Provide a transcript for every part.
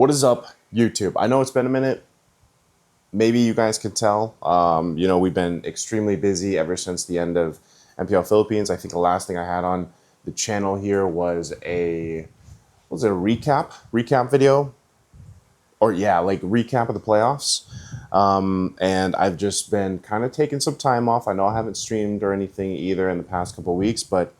What is up, YouTube? I know it's been a minute. Maybe you guys could tell. We've been extremely busy ever since the end of MPL Philippines. I think the last thing I had on the channel here was a recap video? Or yeah, like recap of the playoffs. And I've just been kind of taking some time off. I know I haven't streamed or anything either in the past couple of weeks, but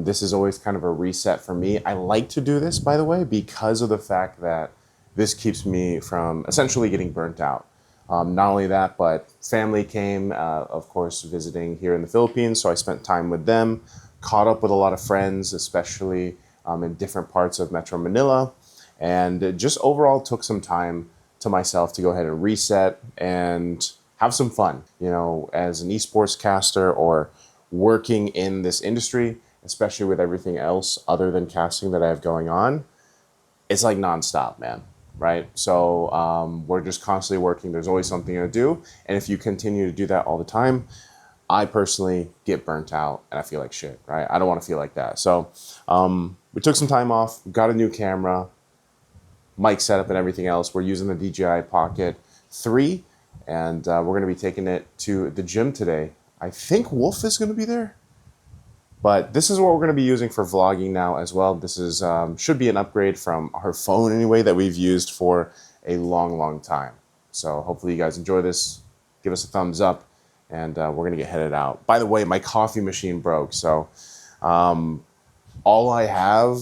this is always kind of a reset for me. I like to do this, by the way, because of the fact that this keeps me from essentially getting burnt out. Not only that, but family came, of course, visiting here in the Philippines, so I spent time with them, caught up with a lot of friends, especially in different parts of Metro Manila, and just overall took some time to myself to go ahead and reset and have some fun. You know, as an esports caster or working in this industry, especially with everything else other than casting that I have going on, it's like nonstop, man. Right? So we're just constantly working. There's always something to do. And if you continue to do that all the time, I personally get burnt out and I feel like shit, right? I don't want to feel like that. So we took some time off, got a new camera, mic setup and everything else. We're using the DJI Pocket 3 and we're going to be taking it to the gym today. I think Wolf is going to be there. But this is what we're going to be using for vlogging now as well. This is should be an upgrade from our phone anyway that we've used for a long time. So hopefully you guys enjoy this. Give us a thumbs up and we're going to get headed out. By the way, my coffee machine broke. So all I have,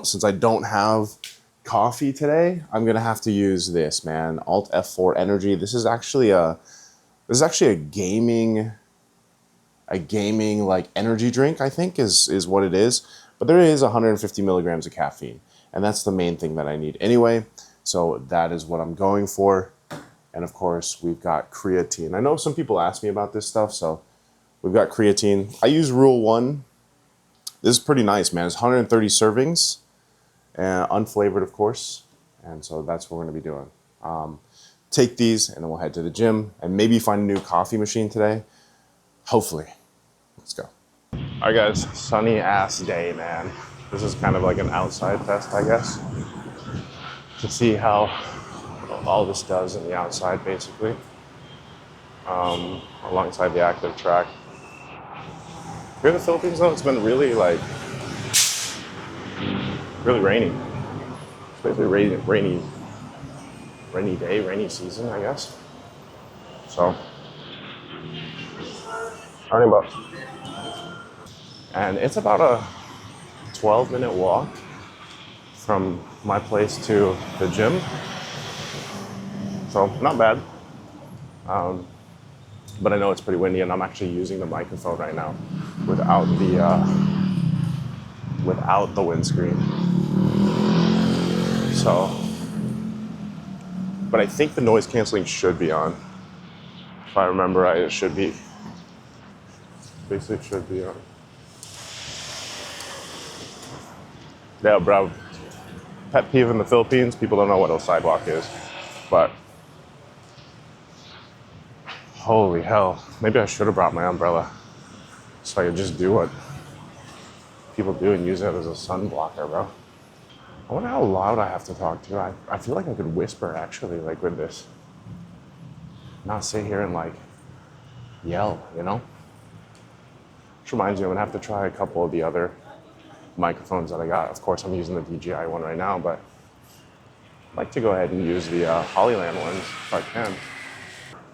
since I don't have coffee today, I'm going to have to use this, man. Alt F4 Energy. This is actually a gaming like energy drink, I think is what it is. But there is 150 milligrams of caffeine, and that's the main thing that I need anyway. So that is what I'm going for. And of course, we've got creatine. I know some people ask me about this stuff, so we've got creatine. I use Rule 1. This is pretty nice, man. It's 130 servings, unflavored, of course. And so that's what we're going to be doing. Take these, and then we'll head to the gym, and maybe find a new coffee machine today. Hopefully. Let's go. All right, guys, sunny ass day, man. This is kind of like an outside test, I guess, to see how all this does in the outside, basically, alongside the active track. Here in the Philippines, though, it's been really rainy. It's basically rainy day, rainy season, I guess. So. And it's about a 12-minute walk from my place to the gym. So not bad. But I know it's pretty windy and I'm actually using the microphone right now without the windscreen. So, but I think the noise canceling should be on. If I remember right, it should be. Basically, it should be on. Yeah, bro. Pet peeve in the Philippines, people don't know what a sidewalk is. But, holy hell. Maybe I should have brought my umbrella so I could just do what people do and use it as a sun blocker, bro. I wonder how loud I have to talk to. I feel like I could whisper, actually, like with this. Not sit here and, like, yell, you know? Which reminds me, I'm gonna have to try a couple of the other microphones that I got. Of course, I'm using the DJI one right now, but I'd like to go ahead and use the Hollyland ones if I can.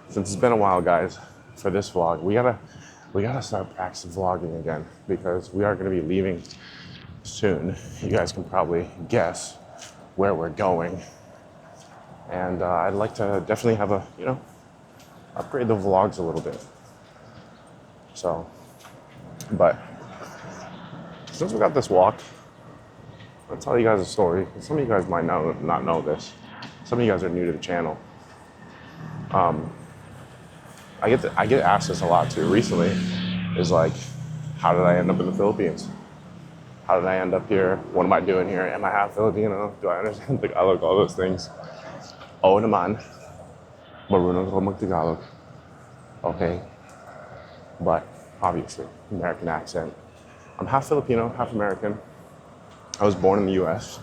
Since it's been a while, guys, for this vlog, we gotta start practicing vlogging again because we are gonna be leaving soon. You guys can probably guess where we're going, and I'd like to definitely have upgrade the vlogs a little bit. So. But since we got this walk, I'll tell you guys a story. Some of you guys might not know this. Some of you guys are new to the channel. I get asked this a lot too recently. Is like, how did I end up in the Philippines? How did I end up here? What am I doing here? Am I half Filipino? Do I understand Tagalog? All those things. Oo naman. Marunong ako mag-Tagalog. Okay. But obviously, American accent. I'm half Filipino, half American. I was born in the US.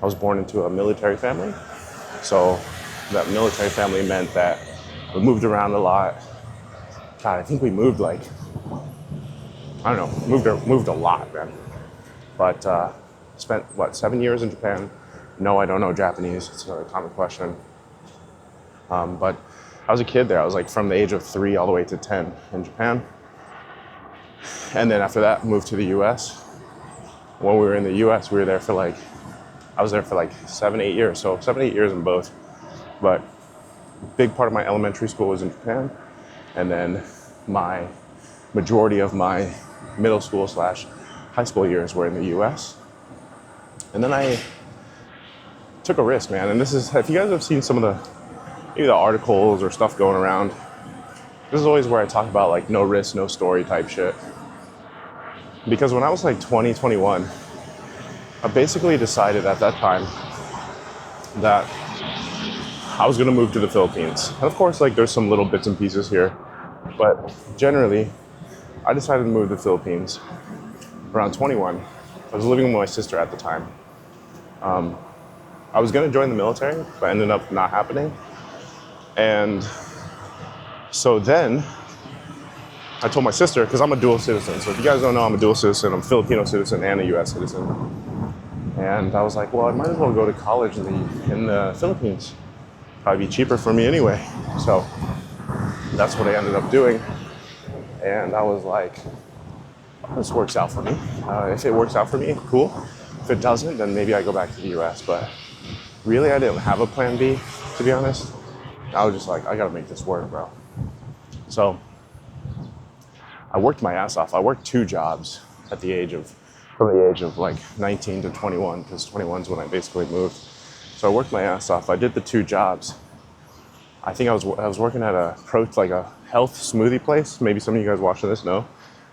I was born into a military family. So that military family meant that we moved around a lot. God, I think we moved like, I don't know, moved a lot, man. But spent, what, 7 years in Japan? No, I don't know Japanese. It's another common question. But I was a kid there. I was like from the age of 3 all the way to 10 in Japan. And then after that, moved to the US. When we were in the US, we were there for like, I was there for like 7, 8 years. So 7, 8 years in both. But a big part of my elementary school was in Japan. And then my majority of my middle school / high school years were in the US. And then I took a risk, man. And this is, if you guys have seen some of maybe the articles or stuff going around, this is always where I talk about like no risk, no story type shit. Because when I was like 20, 21, I basically decided at that time that I was gonna move to the Philippines. And of course, like there's some little bits and pieces here, but generally, I decided to move to the Philippines around 21. I was living with my sister at the time. I was gonna join the military, but ended up not happening. And so then I told my sister, because I'm a dual citizen. So if you guys don't know, I'm a dual citizen. I'm a Filipino citizen and a US citizen. And I was like, well, I might as well go to college in the Philippines. Probably be cheaper for me anyway. So that's what I ended up doing. And I was like, this works out for me. If it works out for me, cool. If it doesn't, then maybe I go back to the US. But really, I didn't have a plan B, to be honest. I was just like, I gotta make this work, bro. So I worked my ass off. I worked 2 jobs from the age of like 19 to 21, because 21 is when I basically moved. So I worked my ass off. I did the 2 jobs. I think I was working at a health smoothie place. Maybe some of you guys watching this know.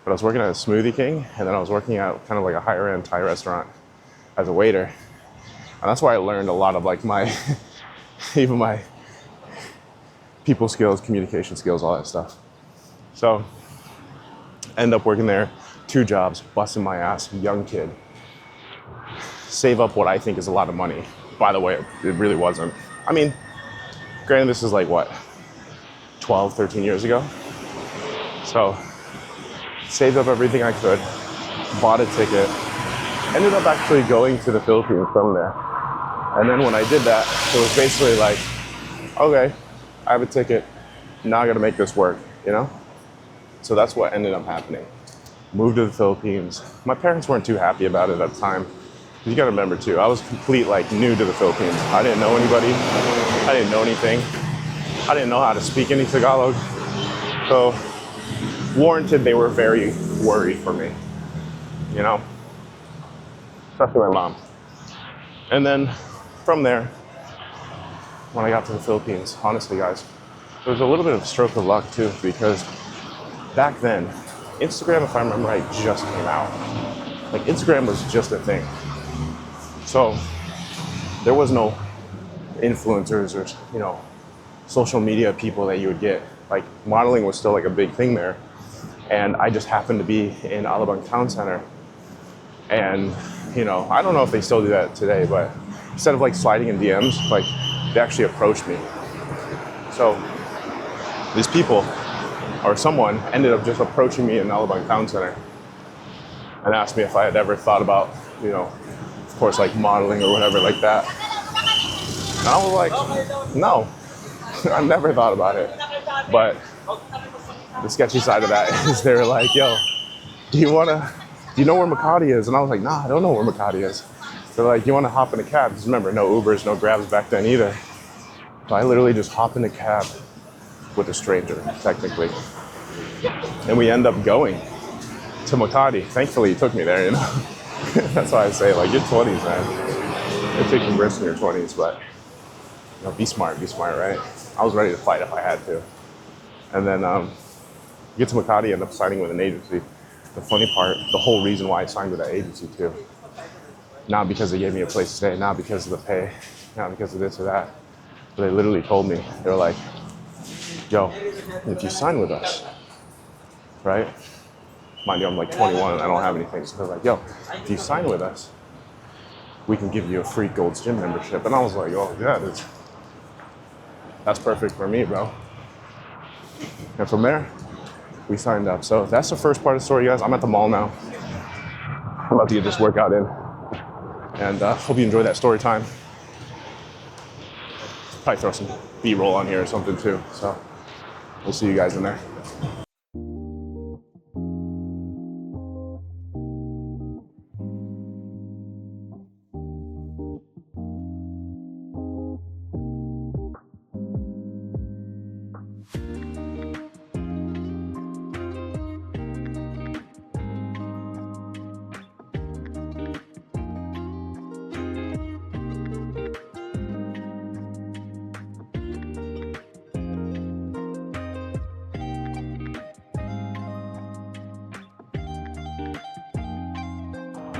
But I was working at a Smoothie King, and then I was working at kind of like a higher end Thai restaurant as a waiter. And that's where I learned a lot of like even my people skills, communication skills, all that stuff. So end up working there, 2 jobs, busting my ass, young kid. Save up what I think is a lot of money. By the way, it really wasn't. I mean, granted, this is like what, 12, 13 years ago. So saved up everything I could, bought a ticket, ended up actually going to the Philippines from there. And then when I did that, it was basically like, okay, I have a ticket, now I gotta make this work, you know? So that's what ended up happening. Moved to the Philippines. My parents weren't too happy about it at the time. You gotta remember too, I was new to the Philippines. I didn't know anybody, I didn't know anything. I didn't know how to speak any Tagalog. So, warranted, they were very worried for me, you know? Especially my mom. And then from there, when I got to the Philippines, honestly guys, there was a little bit of a stroke of luck too, because back then, Instagram, if I remember right, just came out. Like Instagram was just a thing. So there was no influencers or, you know, social media people that you would get. Like modeling was still like a big thing there. And I just happened to be in Alabang Town Center. And, you know, I don't know if they still do that today, but instead of like sliding in DMs, like they actually approached me. So these people or someone ended up just approaching me in Alabang Town Center and asked me if I had ever thought about, you know, of course, like modeling or whatever like that. And I was like, no, I never thought about it. But the sketchy side of that is they're like, yo, do you know where Makati is? And I was like, nah, I don't know where Makati is. They're like, you want to hop in a cab? Because remember, no Ubers, no Grabs back then either. So I literally just hop in a cab with a stranger, technically. And we end up going to Makati. Thankfully, he took me there, you know? That's why I say, like, your 20s, man. You're taking risks in your 20s, but, you know, be smart, right? I was ready to fight if I had to. And then get to Makati, end up signing with an agency. The funny part, the whole reason why I signed with that agency too. Not because they gave me a place to stay, not because of the pay, not because of this or that. But they literally told me, they were like, yo, if you sign with us, right? Mind you, I'm like 21 and I don't have anything. So they're like, yo, if you sign with us, we can give you a free Gold's Gym membership. And I was like, oh yeah, that's perfect for me, bro. And from there, we signed up. So that's the first part of the story, guys. I'm at the mall now. I'm about to get this workout in. And hope you enjoy that story time. Probably throw some B-roll on here or something too. So we'll see you guys in there.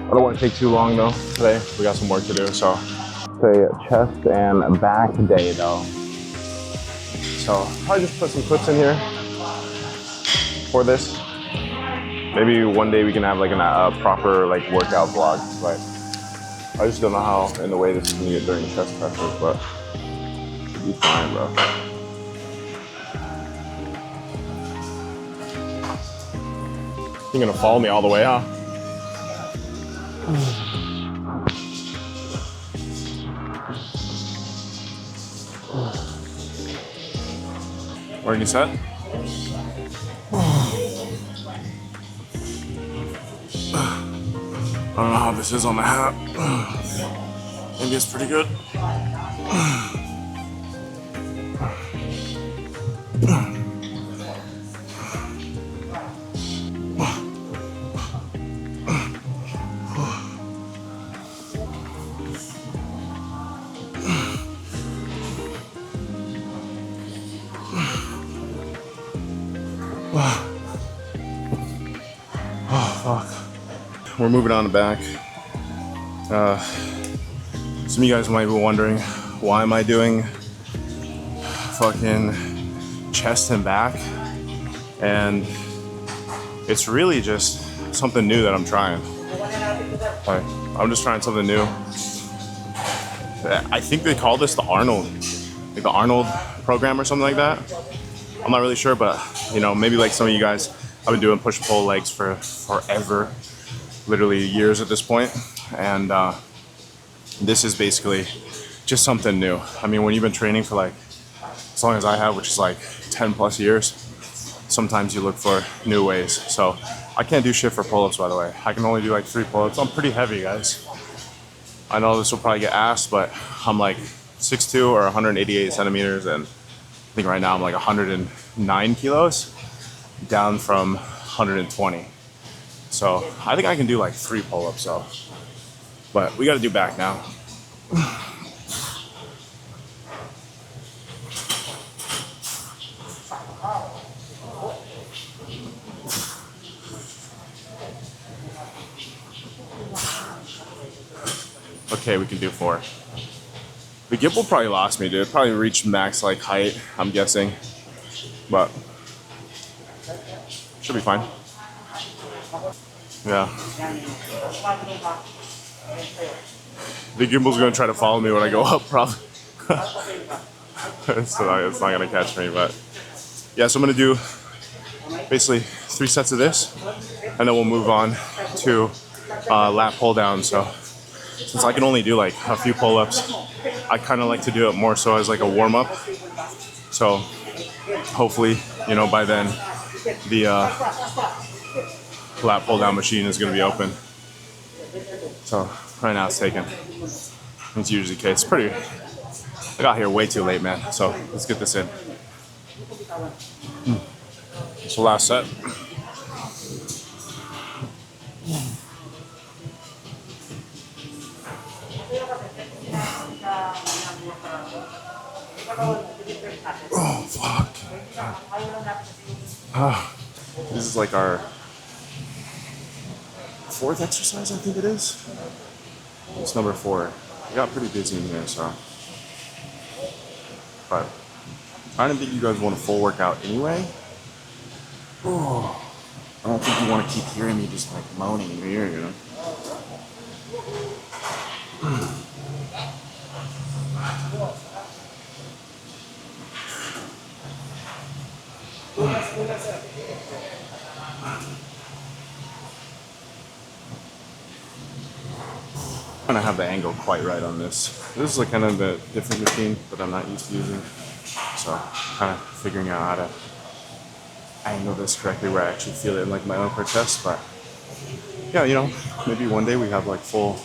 I don't want to take too long though today. We got some work to do, so. Say chest and back day though. So probably just put some clips in here for this. Maybe one day we can have like a proper like workout vlog, but I just don't know how in the way this is gonna get during chest presses, but should be fine, bro. You're gonna follow me all the way, huh? Already set? I don't know how this is on the hat. Maybe it's pretty good. Oh, fuck. We're moving on back. Some of you guys might be wondering, why am I doing fucking chest and back? And it's really just something new that I'm trying. I'm just trying something new. I think they call this the Arnold, like the Arnold program or something like that. I'm not really sure, but you know, maybe like some of you guys, I've been doing push and pull legs for forever, literally years at this point, and this is basically just something new. I mean, when you've been training for like as long as I have, which is like 10 plus years, sometimes you look for new ways. So I can't do shit for pull-ups, by the way. I can only do like 3 pull-ups. I'm pretty heavy, guys. I know this will probably get asked, but I'm like 6'2" or 188 centimeters, and I think right now I'm like 109 kilos, down from 120. So I think I can do like 3 pull-ups though. But we gotta do back now. Okay, we can do 4. The gimbal probably lost me, dude. Probably reached max like height, I'm guessing. But should be fine. Yeah. The gimbal's gonna try to follow me when I go up, probably. it's not gonna catch me, but yeah, so I'm gonna do basically 3 sets of this, and then we'll move on to lat pull down. So since I can only do like a few pull-ups, I kind of like to do it more so as like a warm-up. So hopefully, you know, by then the lat pull down machine is going to be open. So right now it's taken. It's usually the case. Pretty. I got here way too late, man. So let's get this in. So last set. Oh, fuck. This is like our 4th exercise, I think it is. It's number 4. We got pretty busy in here, so. But I don't think you guys want a full workout anyway. Oh, I don't think you want to keep hearing me just like moaning in your ear, you know? I don't have the angle quite right on this. This is like kind of a different machine that I'm not used to using. So kind of figuring out how to angle this correctly where I actually feel it in like my own per chest. But yeah, maybe one day we have like full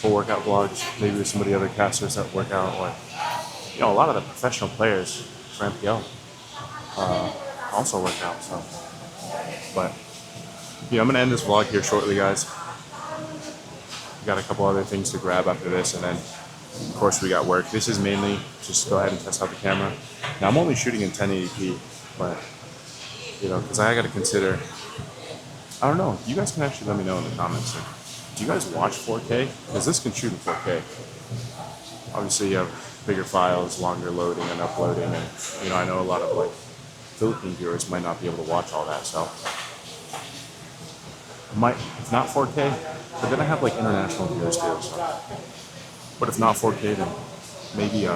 workout vlogs, maybe with some of the other casters that work out, or a lot of the professional players for MPL also work out. So, but I'm gonna end this vlog here shortly, guys. We got a couple other things to grab after this, and then of course we got work. This is mainly just go ahead and test out the camera. Now I'm only shooting in 1080p, but because I got to consider. I don't know. You guys can actually let me know in the comments. Like, do you guys watch 4K? Because this can shoot in 4K. Obviously, you have bigger files, longer loading and uploading, and I know a lot of like Philippine viewers might not be able to watch all that, so if not 4K, but then I have like international viewers too. So, but if not 4K, then maybe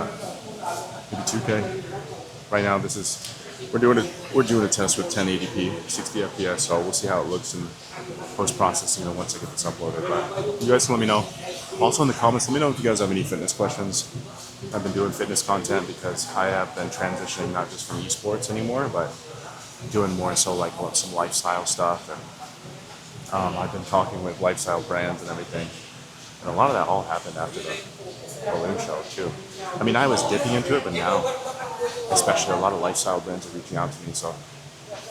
2K. Right now, we're doing a test with 1080p, 60 FPS, so we'll see how it looks in post-processing once I get this uploaded. But you guys can let me know. Also in the comments, let me know if you guys have any fitness questions. I've been doing fitness content because I have been transitioning not just from esports anymore, but doing more so like some lifestyle stuff. And I've been talking with lifestyle brands and everything. And a lot of that all happened after the Fil-Am show too. I mean, I was dipping into it, but now, especially a lot of lifestyle brands are reaching out to me. So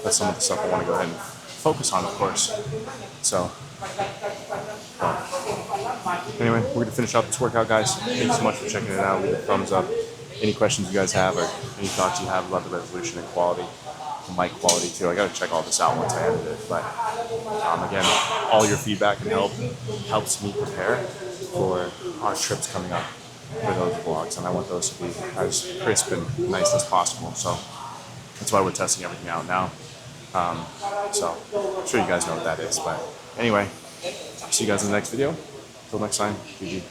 that's some of the stuff I want to go ahead and focus on, of course. So anyway, we're going to finish out this workout, guys. Thanks so much for checking it out. Leave a thumbs up. Any questions you guys have or any thoughts you have about the resolution and quality, the mic quality too. I got to check all this out once I edit it. But again, all your feedback and help helps me prepare for our trips coming up for those vlogs. And I want those to be as crisp and nice as possible. So that's why we're testing everything out now. So I'm sure you guys know what that is. But anyway, see you guys in the next video. Until next time, GG.